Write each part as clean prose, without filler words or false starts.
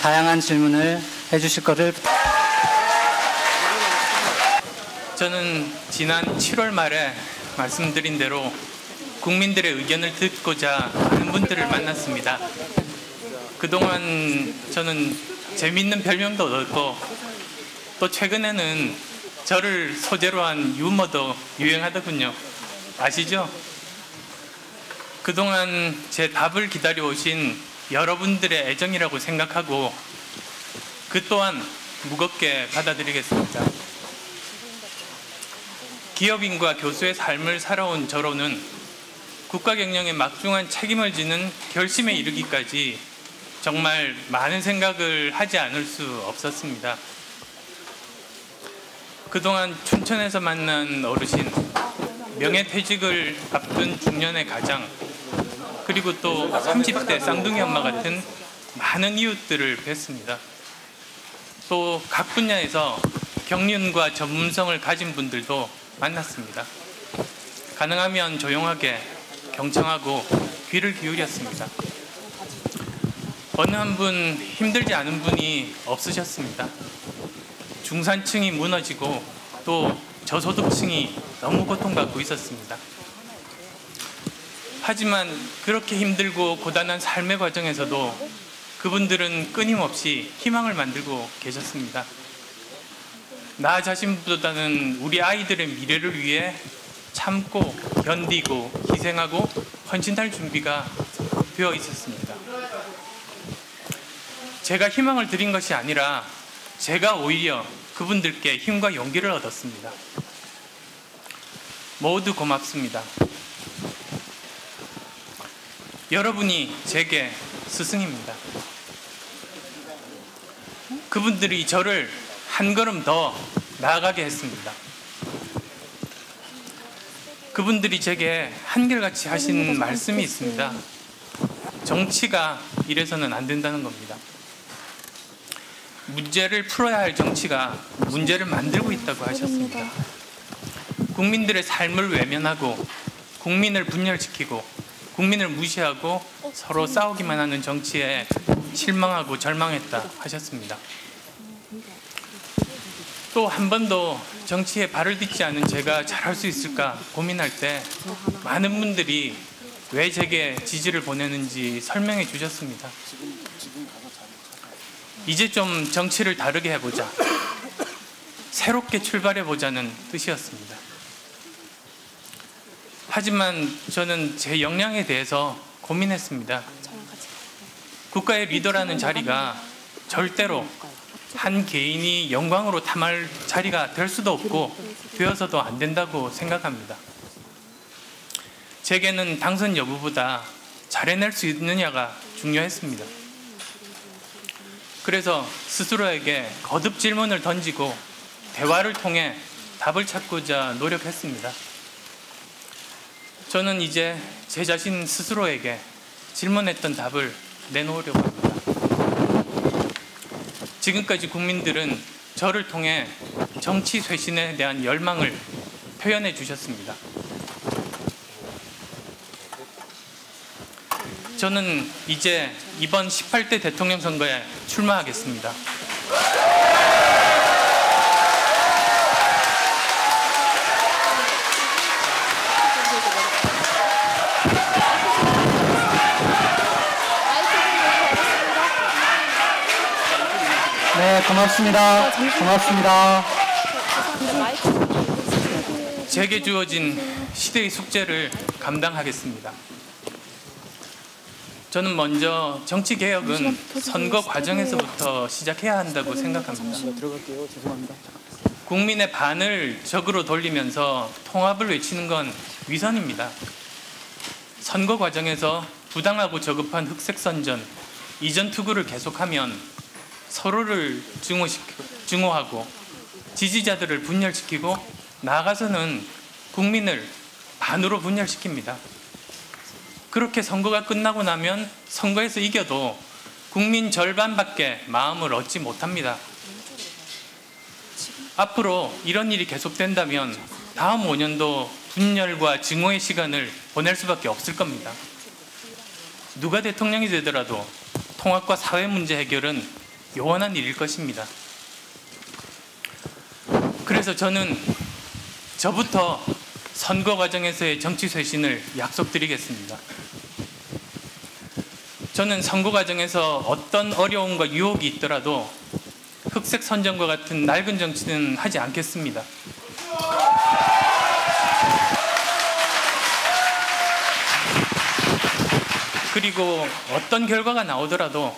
다양한 질문을 해주실 것을 저는 지난 7월 말에 말씀드린 대로 국민들의 의견을 듣고자 많은 분들을 만났습니다. 그동안 저는 재미있는 별명도 얻었고 또 최근에는 저를 소재로 한 유머도 유행하더군요. 아시죠? 그동안 제 답을 기다려 오신 여러분들의 애정이라고 생각하고 그 또한 무겁게 받아들이겠습니다. 기업인과 교수의 삶을 살아온 저로는 국가 경영에 막중한 책임을 지는 결심에 이르기까지 정말 많은 생각을 하지 않을 수 없었습니다. 그동안 춘천에서 만난 어르신, 명예퇴직을 앞둔 중년의 가장, 그리고 또 30대 쌍둥이 엄마 같은 많은 이웃들을 뵀습니다. 또 각 분야에서 경륜과 전문성을 가진 분들도 만났습니다. 가능하면 조용하게 경청하고 귀를 기울였습니다. 어느 한 분 힘들지 않은 분이 없으셨습니다. 중산층이 무너지고 또 저소득층이 너무 고통받고 있었습니다. 하지만 그렇게 힘들고 고단한 삶의 과정에서도 그분들은 끊임없이 희망을 만들고 계셨습니다. 나 자신보다는 우리 아이들의 미래를 위해 참고 견디고 희생하고 헌신할 준비가 되어 있었습니다. 제가 희망을 드린 것이 아니라 제가 오히려 그분들께 힘과 용기를 얻었습니다. 모두 고맙습니다. 여러분이 제게 스승입니다. 그분들이 저를 한 걸음 더 나아가게 했습니다. 그분들이 제게 한결같이 하신 말씀이 있습니다. 정치가 이래서는 안 된다는 겁니다. 문제를 풀어야 할 정치가 문제를 만들고 있다고 하셨습니다. 국민들의 삶을 외면하고 국민을 분열시키고 국민을 무시하고 서로 싸우기만 하는 정치에 실망하고 절망했다 하셨습니다. 또 한 번도 정치에 발을 딛지 않은 제가 잘할 수 있을까 고민할 때 많은 분들이 왜 제게 지지를 보내는지 설명해 주셨습니다. 이제 좀 정치를 다르게 해보자, 새롭게 출발해보자는 뜻이었습니다. 하지만 저는 제 역량에 대해서 고민했습니다. 국가의 리더라는 자리가 절대로 한 개인이 영광으로 탐할 자리가 될 수도 없고 되어서도 안 된다고 생각합니다. 제게는 당선 여부보다 잘해낼 수 있느냐가 중요했습니다. 그래서 스스로에게 거듭 질문을 던지고 대화를 통해 답을 찾고자 노력했습니다. 저는 이제 제 자신 스스로에게 질문했던 답을 내놓으려고 합니다. 지금까지 국민들은 저를 통해 정치 쇄신에 대한 열망을 표현해 주셨습니다. 저는 이제 이번 18대 대통령 선거에 출마하겠습니다. 네, 고맙습니다. 고맙습니다. 제게 주어진 시대의 숙제를 감당하겠습니다. 저는 먼저 정치 개혁은 선거 과정에서부터 시작해야 한다고 생각합니다. 국민의 반을 적으로 돌리면서 통합을 외치는 건 위선입니다. 선거 과정에서 부당하고 저급한 흑색 선전, 이전 투구를 계속하면 서로를 증오하고 지지자들을 분열시키고 나아가서는 국민을 반으로 분열시킵니다. 그렇게 선거가 끝나고 나면 선거에서 이겨도 국민 절반밖에 마음을 얻지 못합니다. 앞으로 이런 일이 계속된다면 다음 5년도 분열과 증오의 시간을 보낼 수밖에 없을 겁니다. 누가 대통령이 되더라도 통합과 사회 문제 해결은 요원한 일일 것입니다. 그래서 저는 저부터 선거 과정에서의 정치 쇄신을 약속드리겠습니다. 저는 선거 과정에서 어떤 어려움과 유혹이 있더라도 흑색 선전과 같은 낡은 정치는 하지 않겠습니다. 그리고 어떤 결과가 나오더라도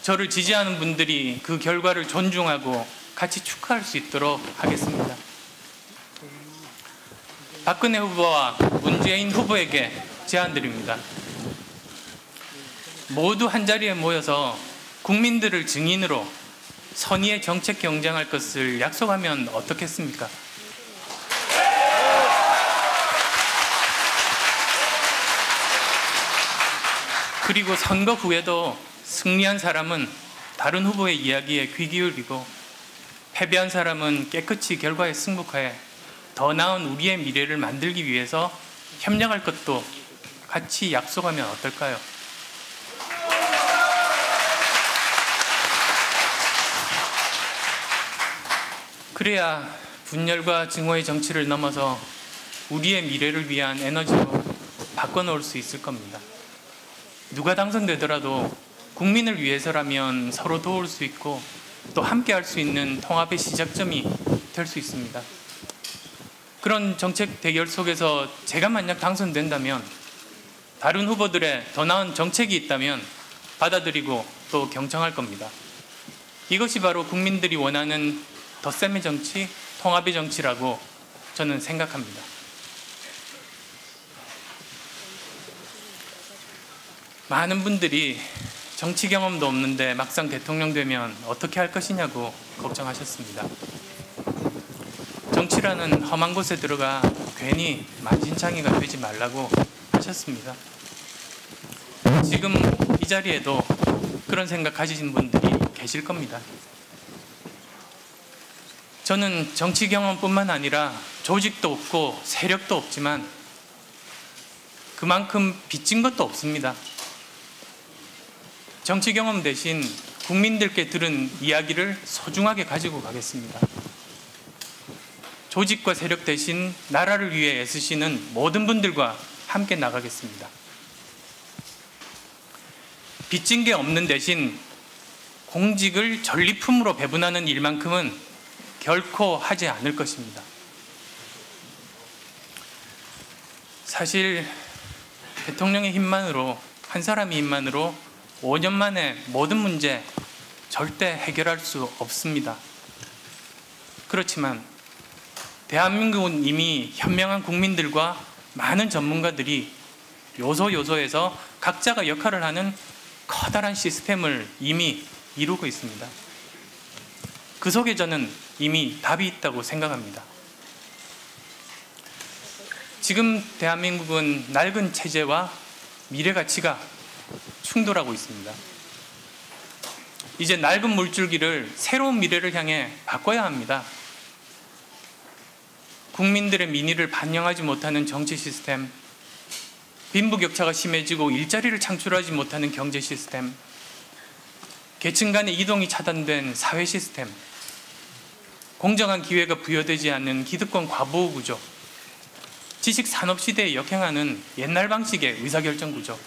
저를 지지하는 분들이 그 결과를 존중하고 같이 축하할 수 있도록 하겠습니다. 박근혜 후보와 문재인 후보에게 제안드립니다. 모두 한자리에 모여서 국민들을 증인으로 선의의 정책 경쟁할 것을 약속하면 어떻겠습니까? 그리고 선거 후에도 승리한 사람은 다른 후보의 이야기에 귀 기울이고 패배한 사람은 깨끗이 결과에 승복하여 더 나은 우리의 미래를 만들기 위해서 협력할 것도 같이 약속하면 어떨까요? 그래야 분열과 증오의 정치를 넘어서 우리의 미래를 위한 에너지로 바꿔놓을 수 있을 겁니다. 누가 당선되더라도 국민을 위해서라면 서로 도울 수 있고 또 함께 할 수 있는 통합의 시작점이 될 수 있습니다. 그런 정책 대결 속에서 제가 만약 당선된다면 다른 후보들의 더 나은 정책이 있다면 받아들이고 또 경청할 겁니다. 이것이 바로 국민들이 원하는 덧셈의 정치, 통합의 정치라고 저는 생각합니다. 많은 분들이 정치 경험도 없는데 막상 대통령 되면 어떻게 할 것이냐고 걱정하셨습니다. 정치라는 험한 곳에 들어가 괜히 만신창이가 되지 말라고 하셨습니다. 지금 이 자리에도 그런 생각 가지신 분들이 계실 겁니다. 저는 정치 경험뿐만 아니라 조직도 없고 세력도 없지만 그만큼 빚진 것도 없습니다. 정치 경험 대신 국민들께 들은 이야기를 소중하게 가지고 가겠습니다. 조직과 세력 대신 나라를 위해 애쓰시는 모든 분들과 함께 나가겠습니다. 빚진 게 없는 대신 공직을 전리품으로 배분하는 일만큼은 결코 하지 않을 것입니다. 사실 대통령의 힘만으로, 한 사람의 힘만으로 5년 만에 모든 문제 절대 해결할 수 없습니다. 그렇지만 대한민국은 이미 현명한 국민들과 많은 전문가들이 요소요소에서 각자가 역할을 하는 커다란 시스템을 이미 이루고 있습니다. 그 속에 저는 이미 답이 있다고 생각합니다. 지금 대한민국은 낡은 체제와 미래 가치가 충돌하고 있습니다. 이제 낡은 물줄기를 새로운 미래를 향해 바꿔야 합니다. 국민들의 민의를 반영하지 못하는 정치 시스템, 빈부격차가 심해지고 일자리를 창출하지 못하는 경제 시스템, 계층 간의 이동이 차단된 사회 시스템, 공정한 기회가 부여되지 않는 기득권 과보호 구조, 지식 산업 시대에 역행하는 옛날 방식의 의사결정 구조,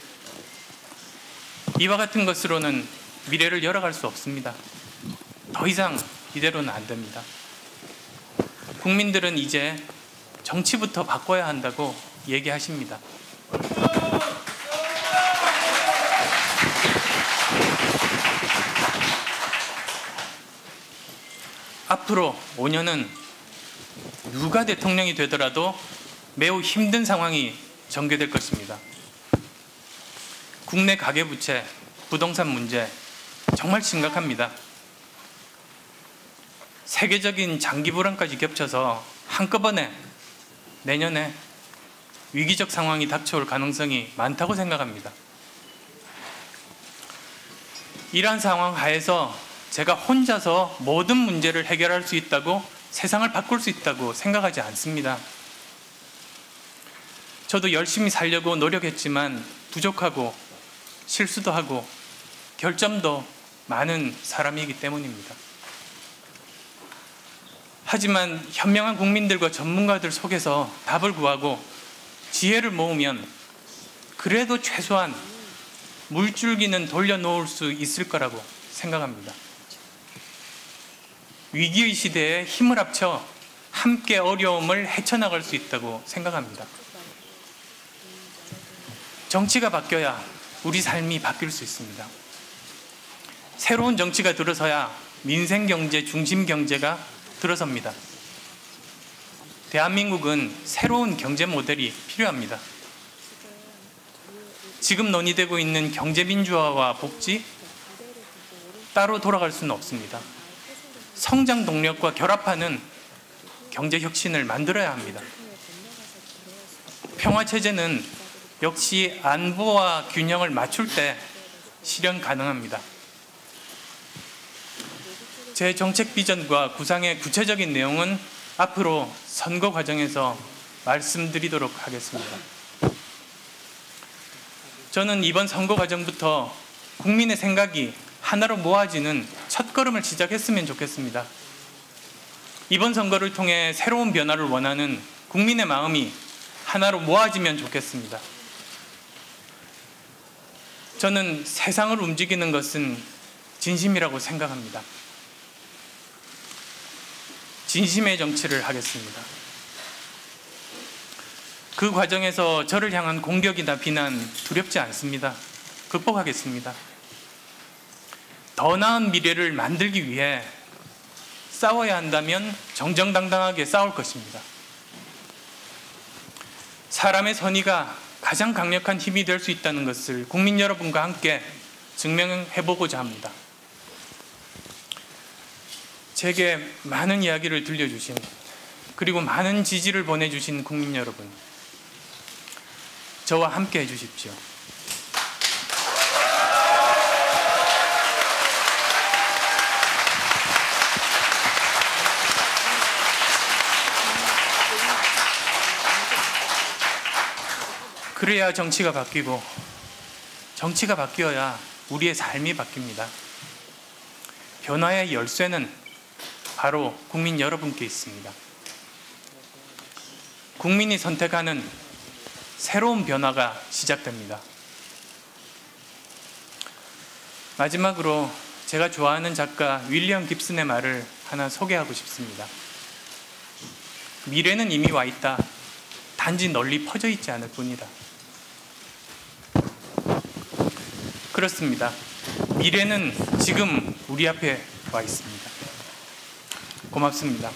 이와 같은 것으로는 미래를 열어갈 수 없습니다. 더 이상 이대로는 안 됩니다. 국민들은 이제 정치부터 바꿔야 한다고 얘기하십니다. 앞으로 5년은 누가 대통령이 되더라도 매우 힘든 상황이 전개될 것입니다. 국내 가계부채, 부동산 문제 정말 심각합니다. 세계적인 장기 불안까지 겹쳐서 한꺼번에 내년에 위기적 상황이 닥쳐올 가능성이 많다고 생각합니다. 이러한 상황 하에서 제가 혼자서 모든 문제를 해결할 수 있다고, 세상을 바꿀 수 있다고 생각하지 않습니다. 저도 열심히 살려고 노력했지만 부족하고 실수도 하고 결점도 많은 사람이기 때문입니다. 하지만 현명한 국민들과 전문가들 속에서 답을 구하고 지혜를 모으면 그래도 최소한 물줄기는 돌려놓을 수 있을 거라고 생각합니다. 위기의 시대에 힘을 합쳐 함께 어려움을 헤쳐나갈 수 있다고 생각합니다. 정치가 바뀌어야 우리 삶이 바뀔 수 있습니다. 새로운 정치가 들어서야 민생경제, 중심경제가 들어섭니다. 대한민국은 새로운 경제 모델이 필요합니다. 지금 논의되고 있는 경제민주화와 복지, 따로 돌아갈 수는 없습니다. 성장 동력과 결합하는 경제혁신을 만들어야 합니다. 평화체제는 역시 안보와 균형을 맞출 때 실현 가능합니다. 제 정책 비전과 구상의 구체적인 내용은 앞으로 선거 과정에서 말씀드리도록 하겠습니다. 저는 이번 선거 과정부터 국민의 생각이 하나로 모아지는 첫걸음을 시작했으면 좋겠습니다. 이번 선거를 통해 새로운 변화를 원하는 국민의 마음이 하나로 모아지면 좋겠습니다. 저는 세상을 움직이는 것은 진심이라고 생각합니다. 진심의 정치를 하겠습니다. 그 과정에서 저를 향한 공격이나 비난 두렵지 않습니다. 극복하겠습니다. 더 나은 미래를 만들기 위해 싸워야 한다면 정정당당하게 싸울 것입니다. 사람의 선의가 가장 강력한 힘이 될 수 있다는 것을 국민 여러분과 함께 증명해보고자 합니다. 제게 많은 이야기를 들려주신, 그리고 많은 지지를 보내주신 국민 여러분, 저와 함께 해주십시오. 그래야 정치가 바뀌고, 정치가 바뀌어야 우리의 삶이 바뀝니다. 변화의 열쇠는 바로 국민 여러분께 있습니다. 국민이 선택하는 새로운 변화가 시작됩니다. 마지막으로 제가 좋아하는 작가 윌리엄 깁슨의 말을 하나 소개하고 싶습니다. 미래는 이미 와 있다. 단지 널리 퍼져 있지 않을 뿐이다. 그렇습니다. 미래는 지금 우리 앞에 와 있습니다. 고맙습니다.